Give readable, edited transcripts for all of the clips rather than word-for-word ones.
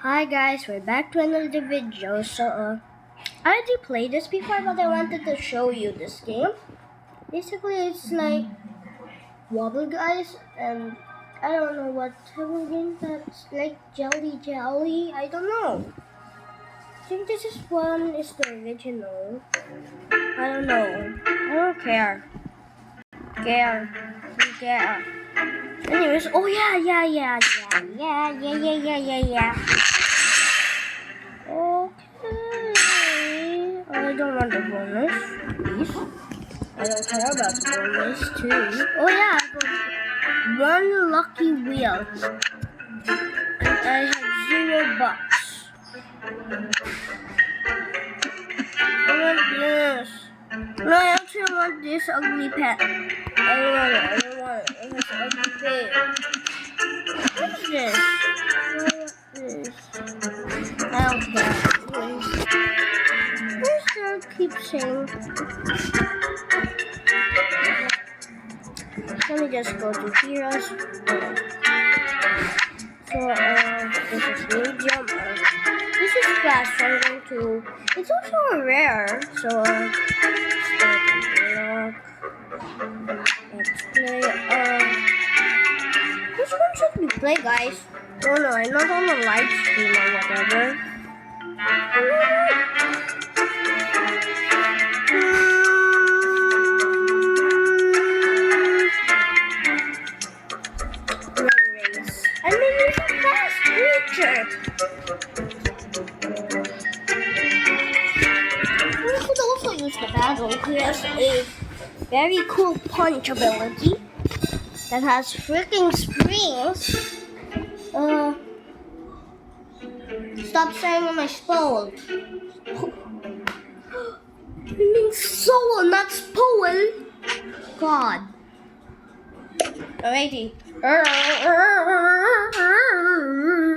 Hi guys, we're back to another video. I already played this before, but I wanted to show you this game. Basically, it's like Wobbly guys, and I don't know what type of game that's like jelly. I don't know. I think this is the original. I don't know. I don't care. Care. Anyways, oh yeah. Okay. I don't want the bonus, please. I don't care about the bonus too. Oh yeah, I got one lucky wheel. And I have $0. I want this. No, I actually want this ugly pet. I don't want it. It has ugly face. What is this? I don't care. Where's the keep saying? Let me just go to heroes. So this is medium. This is fast. So I'm going to. It's also a rare. So let's play. Which one should we play, guys? Oh no, I'm not on the live stream or whatever. We could also use the battle, who has a very cool punch ability that has freaking springs. Stop saying my spell. It means soul, not spoil. God. Alrighty.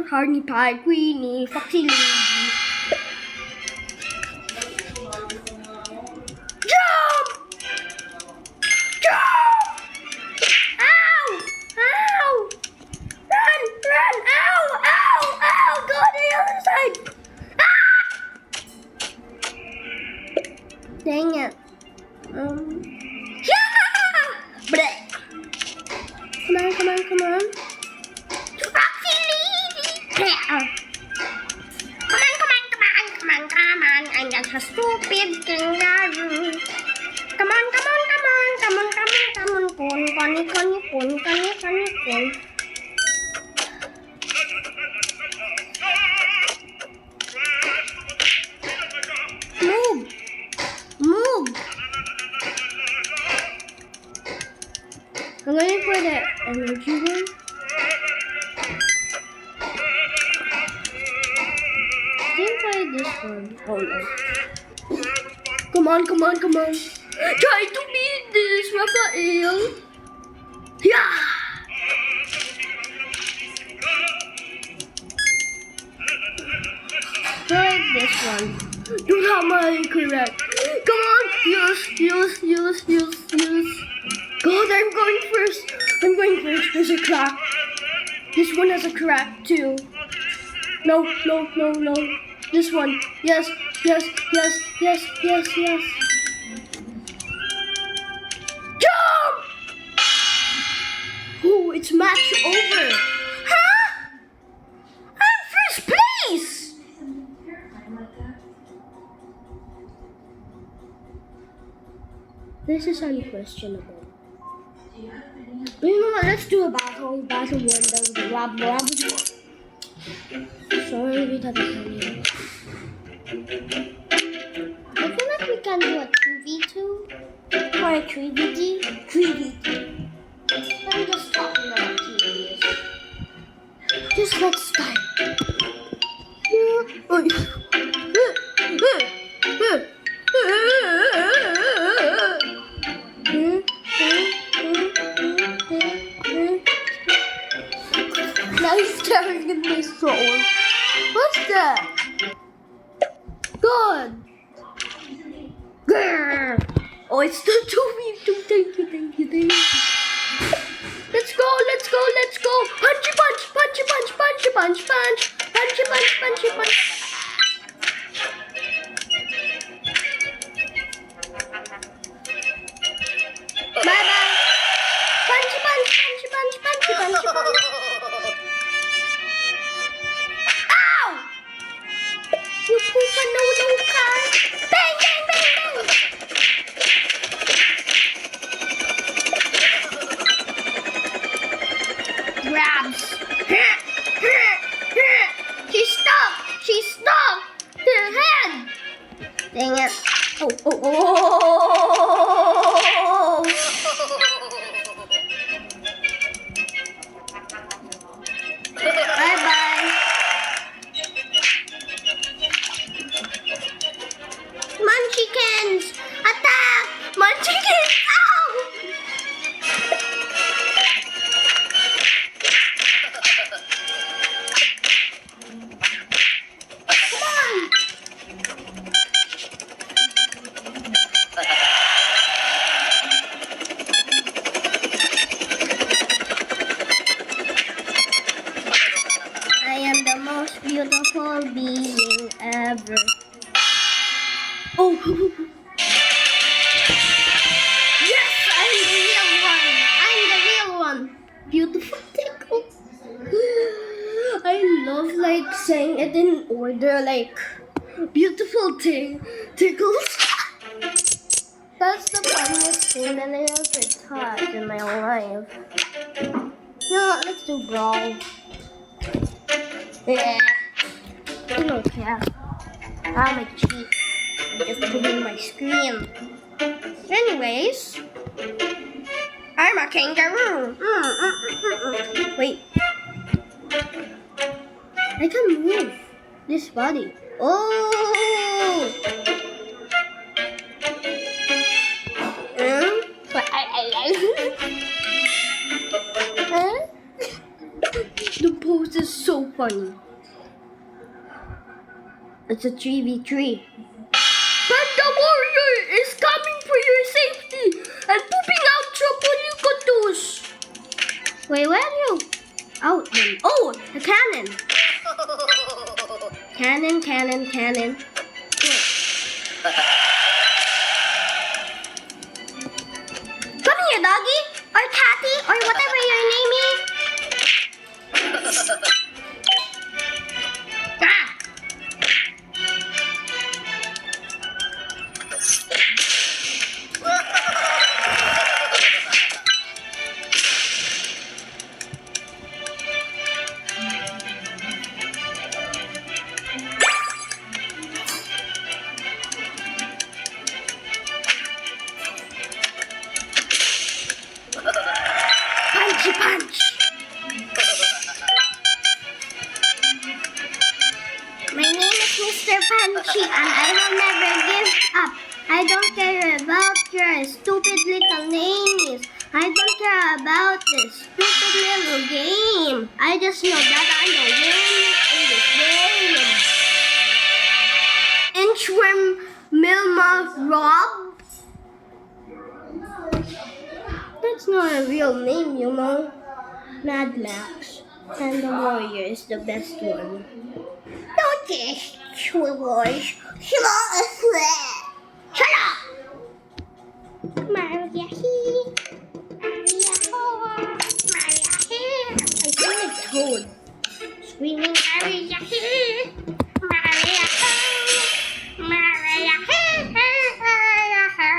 Honey pie, Queenie, Foxy Lady. Jump! Ow! Run! Ow! Go to the other side. Ah! Dang it. Bleh. Come on. Foxy Lady! Come on. I'm just a stupid kangaroo. Come on. Pon. Move. I'm going for the energy one. I think I this one. Oh no. Come on. Try to beat this, Raphael. Yeah. Try this one. Do not my correct. Come on. Use. God, I'm going first. There's a crack. This one has a crack too. No. This one. Yes. Jump! Oh, it's match over. Huh? I'm first place. This is unquestionable. You know what? Let's do a battle. Battle one. That was Wobbly. Sorry, we got it. I feel like we can do a 2v2 or a 3v3. 3v3. I'm just talking about TVs. Just let's start. Now he's staring at my soul. What's that? Good. Grr. Oh, it's the 2v2. Thank you. Let's go. Punchy punch. punchy, punchy. Bye bye. Punchy, punchy, punchy, punchy, punchy, punchy, punchy. Ow! You poop a no car. Bang, bang, bang, bang. Grabs. She's stuck. She's stuck. Her head. Dang it. Oh, oh, oh. Bye bye. Munchkins! Attack! Munchkins! Ow! Come on! I am the most beautiful being ever. Oh! Yes! I'm the real one! Beautiful tickles! I love like saying it in order, like beautiful tickles. That's the funniest thing that I ever taught in my life. No, let's do brawl. Yeah. I don't care. I'm a cheat. I'm just putting my screen. Anyways, I'm a kangaroo. Wait. I can move this body. Oh! Huh? The pose is so funny. It's a 3v3. Panda Warrior is coming for your safety and pooping out trouble you. Wait, where are you? Out then. Oh, a cannon. Cannon, cannon, cannon. Come here, doggy. Or catty, or whatever your name is. Ah. Punchy punch! My name is Mr. Punchy and I will never give up. I don't care about your stupid little names. I don't care about this stupid little game. I just know that I'm the winner in this game. Inchworm Milma Rob? That's not a real name, you know. Mad Max. And the Warrior is the best one. Don't just swish. Shut up! Maria here. Maria ho. Maria here. I feel like Toad. Screaming Maria here. Maria ho. Maria here. Maria ho.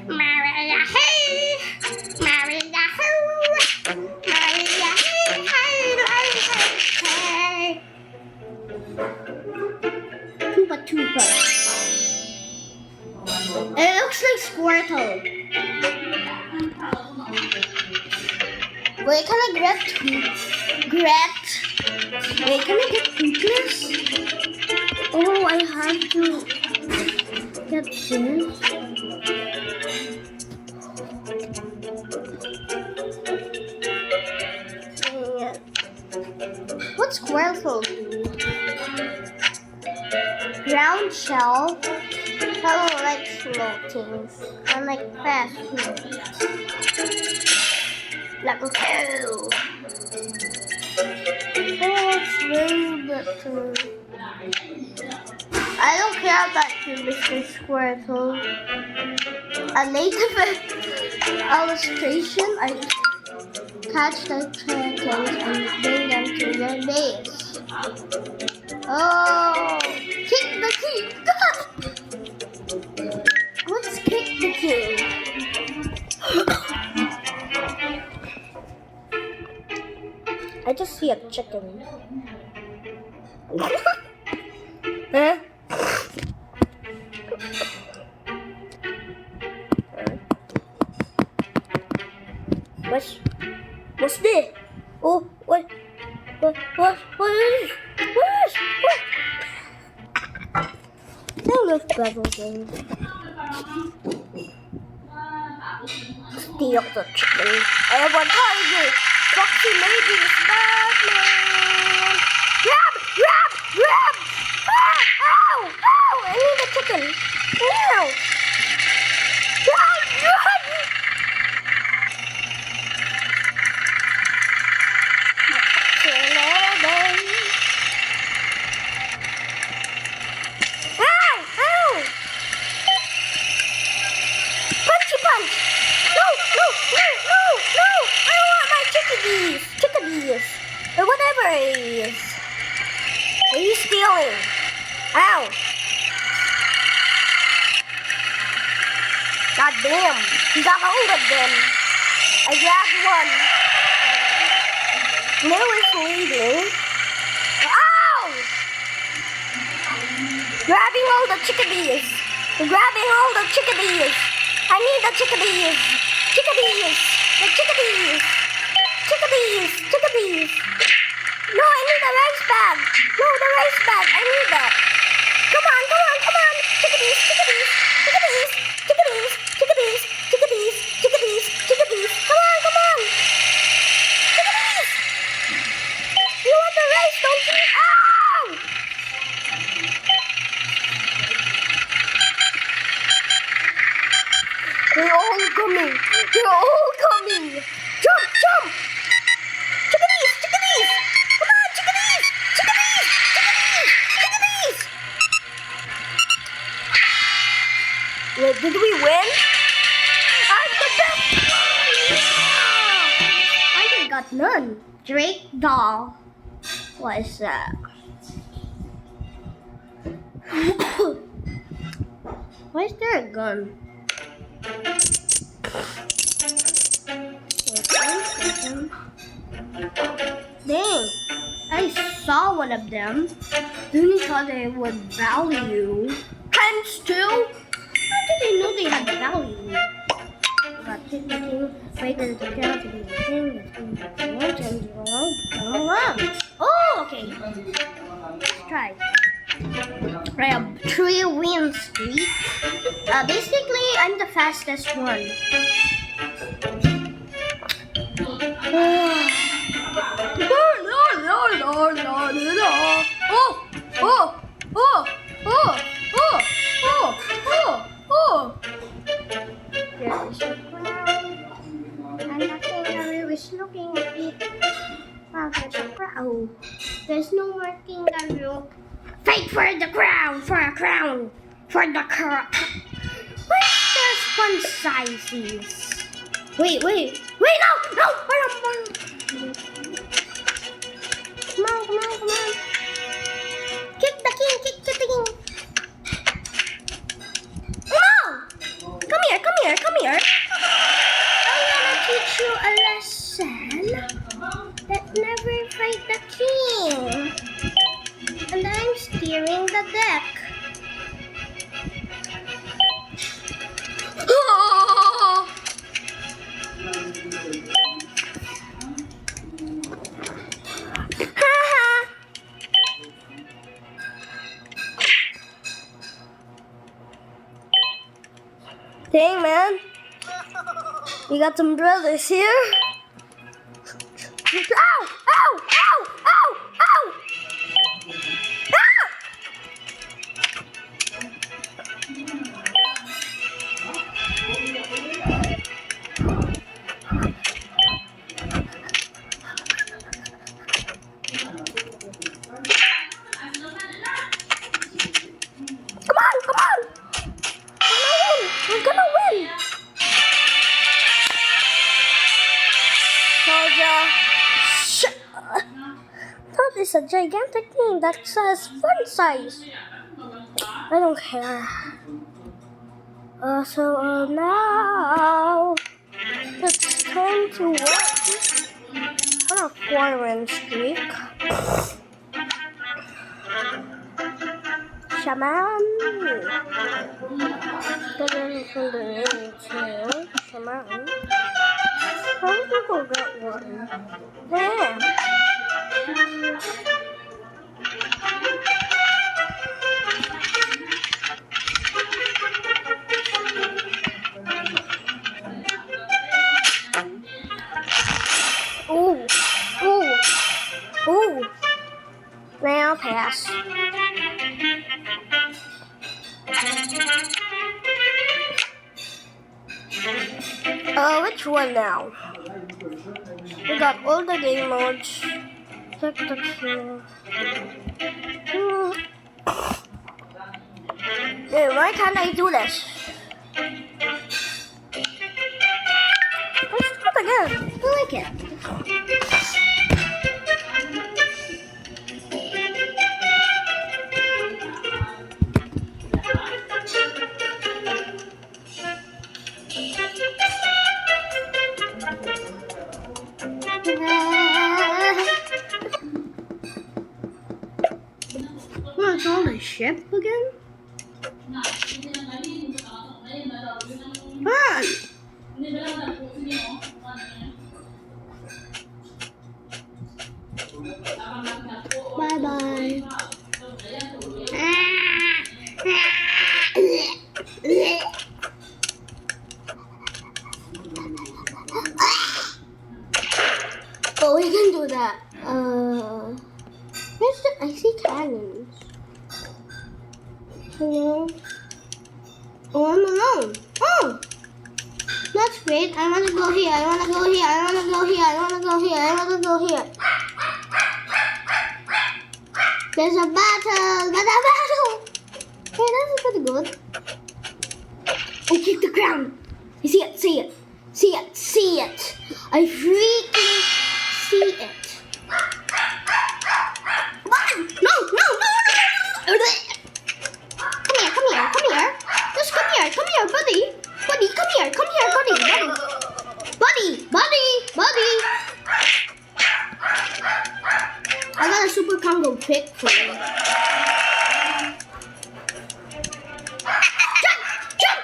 Maria here. Maria ho. Maria here. Tuba Tuba. It looks like Squirtle. Wait, can I grab Wait, can I get Toothless? Oh, I have to get this. Yeah. What's Squirtle do? Ground shell. I don't like slow things. I like fast food. Level 2. Oh, it's rude. I don't care about you, Mr. Squirtle. A native illustration. I catch the chickens and bring them to your base. Oh, kick the king! Let's kick the king. I just see a chicken. Huh? What's this? Oh, what is this? What? That looks better than steal the chicken. I have a tiger. Foxy ladies, Batman. Grab! Ow! I need a chicken. Ow! Or whatever it is. Are you stealing? Ow! God damn! He got hold of them. I grabbed one. Now it's leaving. Ow! Grabbing all the chickadees. Grabbing all the chickadees. I need the chickadees. Chickadees. The chickadees. Chickadees. No, I need the rice bag. No, the rice bag. I need that. Come on. Chickadees. Come on. Chickadees. You want the rice, don't you? Ow! They're all coming. Jump. Chickadees. Come on, chickadees. Wait, did we win? I'm the best. Yeah! I just got none. Drake doll. What is that? Why is there a gun? Dang, I saw one of them. Didn't thought they would value. Times 2? How did they know they had value? Got ticketing, waited to count to be the thing, Oh, okay. Let's try. I have 3 win streak. Basically, I'm the fastest one. Looking at it. Wow, there's a crown. There's no more kangaroo. Fight for the crown! For a crown! For the crown! Where's the fun sizes? Wait, no! Come on. Kick the king. No! Come here. I'm gonna teach you a lesson that never fight the king. And I'm steering the deck. Dang, man. You got some brothers here. Ow! is a gigantic thing that says fun size. I don't care. Now it's time to work on a 4-win streak. Shaman. Getting from the ring too. Shaman. How did people get one? Yeah. Ooh. Now pass. Which one now? We got all the game modes. Check the queue. Hey, why can't I do this? Let's do it again. I like it. What's on the ship again? Run! Bye bye. Oh, we can do that. I see cannons. Hello? Oh, I'm alone. Oh! That's great. I want to go here. I want to go here. I want to go here. I want to go here. I want to go here. There's a battle. There's a battle. Hey, that's pretty good. Oh, kick the ground. You see it. See it. See it. See it. I freaking see it. No. Come here. Just come here, buddy. Buddy, come here, buddy. I got a super combo trick for you. Jump!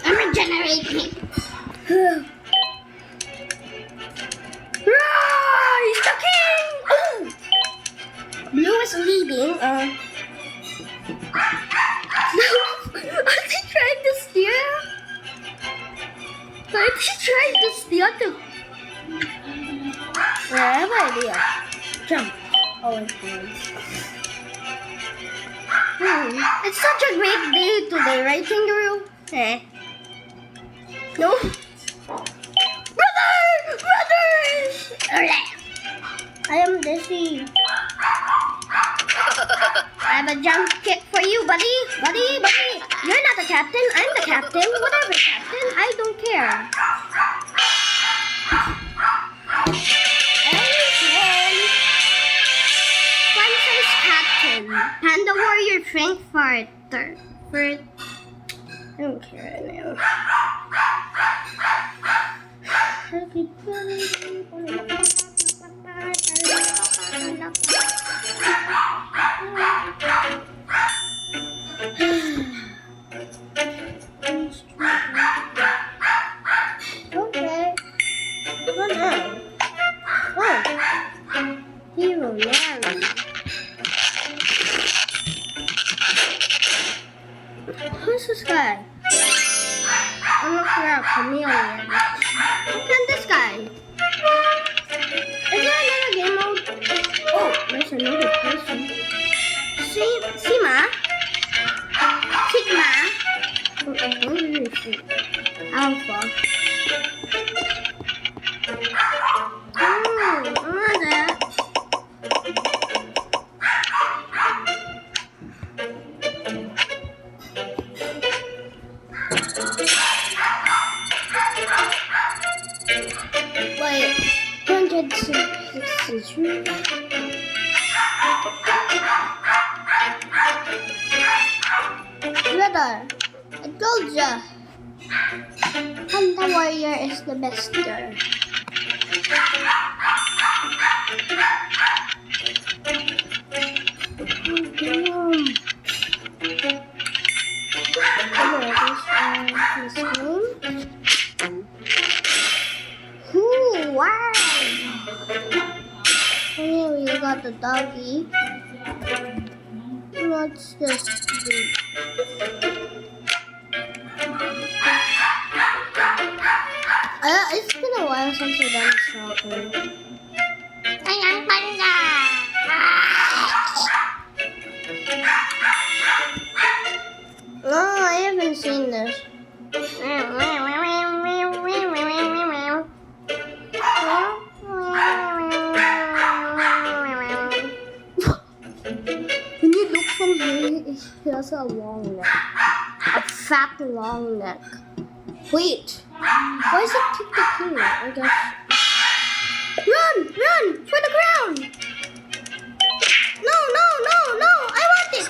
I'm regenerating. He's the king! Ooh. Blue is leading. Are they trying to steal? Are they trying to steal the... I have an idea. Jump. Oh, it's good. It's such a great day today, right, Kangaroo? Eh. No? Brothers! I am dizzy. I have a jump kick for you, buddy. You're not the captain. I'm the captain. Whatever, captain. I don't care. Fun-size captain. Panda warrior Frankfurter. I don't care right now. Okay. Come on. Oh. Hero Larry. Who's this guy? I'm not sure a chameleon. Look at this guy. Is there another game mode? Oh, there's another person. Sigma. Alpha. 162. Brother, I told ya. Panda Warrior is the best girl. Wow! Here we got the doggy. What's this? It's been a while since I've done shopping. No, I haven't seen this. When you look from here, he has a long neck. A fat long neck. Wait, why is it kick the king? I guess. Run for the ground! No! I want it!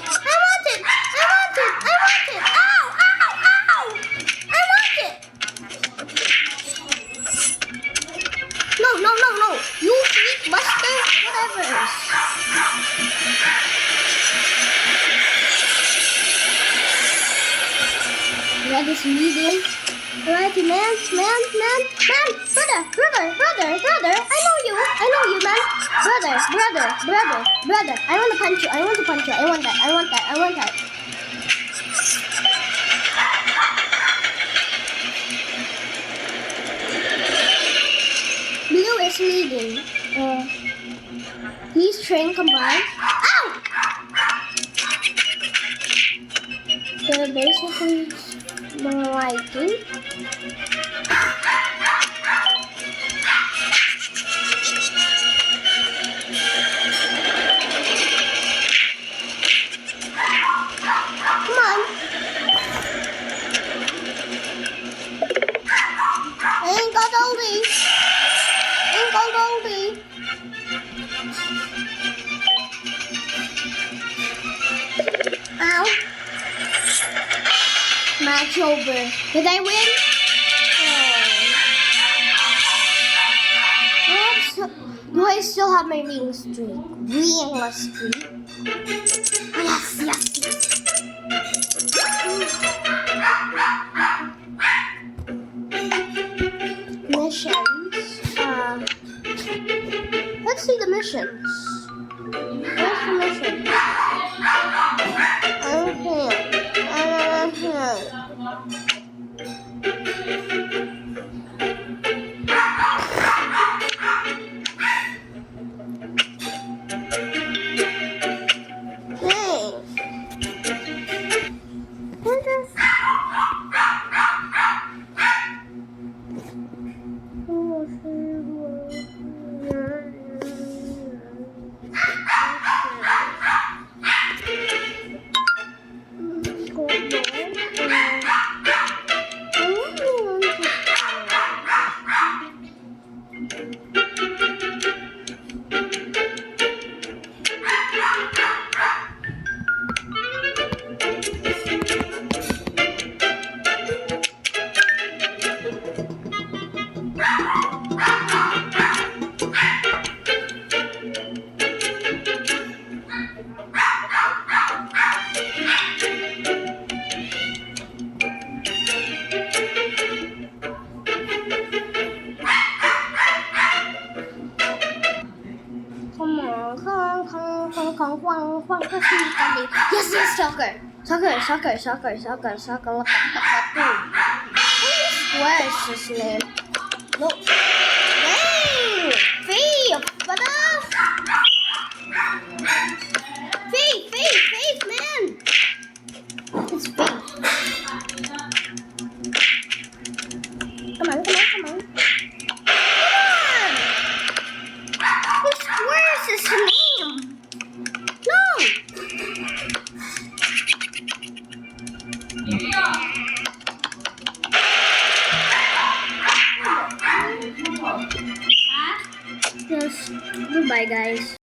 Ow! I want it! No! You freak buster! Whatever. That is medium. Alrighty, man. Brother. I know you, man. Brother. I want to punch you. I want that. Blue is leading. Please train combine. Ow! They're basically lighting. Come on. Ain't got oldie. Ow. Match over. Did I win? Oh. Do I still have my ring streak? Wingless streak. Yes. Missions. Let's see the missions. Where's the mission? Yes, soccer. Where is his name? No. Hey! Faith, man! It's Faith. Come on. Where is his name? No! Goodbye, guys.